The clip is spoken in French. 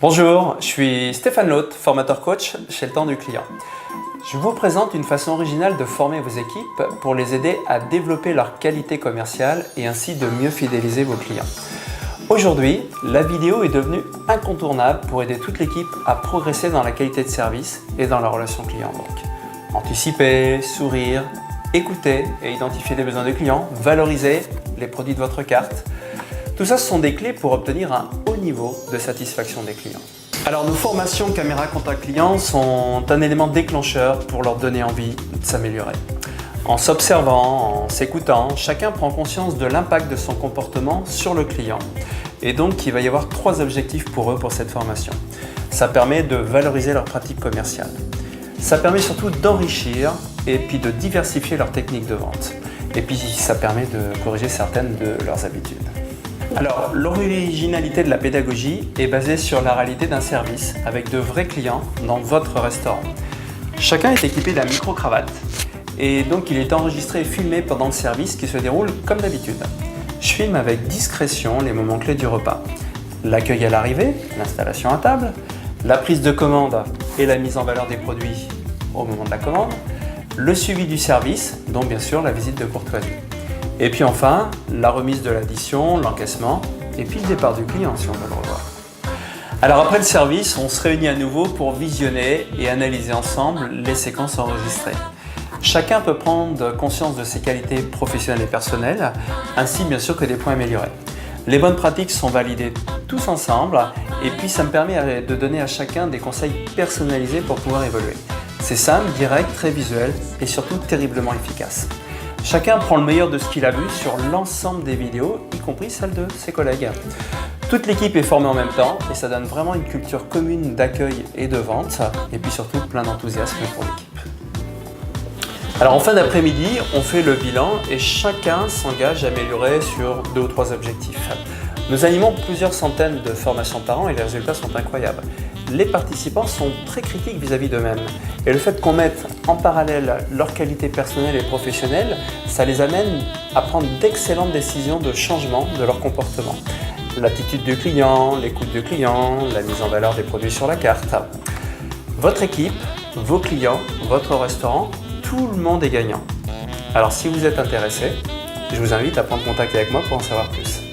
Bonjour, je suis Stéphane Loth, formateur coach chez Le Temps du Client. Je vous présente une façon originale de former vos équipes pour les aider à développer leur qualité commerciale et ainsi de mieux fidéliser vos clients. Aujourd'hui, la vidéo est devenue incontournable pour aider toute l'équipe à progresser dans la qualité de service et dans la relation client. Donc, anticiper, sourire, écouter et identifier les besoins des clients, valoriser les produits de votre carte. Tout ça, ce sont des clés pour obtenir un haut niveau de satisfaction des clients. Alors, nos formations caméra contact client sont un élément déclencheur pour leur donner envie de s'améliorer. En s'observant, en s'écoutant, chacun prend conscience de l'impact de son comportement sur le client. Et donc, il va y avoir 3 objectifs pour eux pour cette formation. Ça permet de valoriser leurs pratiques commerciales. Ça permet surtout d'enrichir et puis de diversifier leurs techniques de vente. Et puis, ça permet de corriger certaines de leurs habitudes. Alors, l'originalité de la pédagogie est basée sur la réalité d'un service avec de vrais clients dans votre restaurant. Chacun est équipé d'un micro-cravate et donc il est enregistré et filmé pendant le service qui se déroule comme d'habitude. Je filme avec discrétion les moments clés du repas. L'accueil à l'arrivée, l'installation à table, la prise de commande et la mise en valeur des produits au moment de la commande, le suivi du service, dont bien sûr la visite de courtoisie. Et puis enfin, la remise de l'addition, l'encaissement et puis le départ du client si on veut le revoir. Alors après le service, on se réunit à nouveau pour visionner et analyser ensemble les séquences enregistrées. Chacun peut prendre conscience de ses qualités professionnelles et personnelles, ainsi bien sûr que des points améliorés. Les bonnes pratiques sont validées tous ensemble et puis ça me permet de donner à chacun des conseils personnalisés pour pouvoir évoluer. C'est simple, direct, très visuel et surtout terriblement efficace. Chacun prend le meilleur de ce qu'il a vu sur l'ensemble des vidéos, y compris celle de ses collègues. Toute l'équipe est formée en même temps et ça donne vraiment une culture commune d'accueil et de vente et puis surtout plein d'enthousiasme pour l'équipe. Alors en fin d'après-midi, on fait le bilan et chacun s'engage à améliorer sur 2 ou 3 objectifs. Nous animons plusieurs centaines de formations par an et les résultats sont incroyables. Les participants sont très critiques vis-à-vis d'eux-mêmes. Et le fait qu'on mette en parallèle leurs qualités personnelles et professionnelles, ça les amène à prendre d'excellentes décisions de changement de leur comportement. L'attitude du client, l'écoute du client, la mise en valeur des produits sur la carte. Votre équipe, vos clients, votre restaurant, tout le monde est gagnant. Alors si vous êtes intéressé, je vous invite à prendre contact avec moi pour en savoir plus.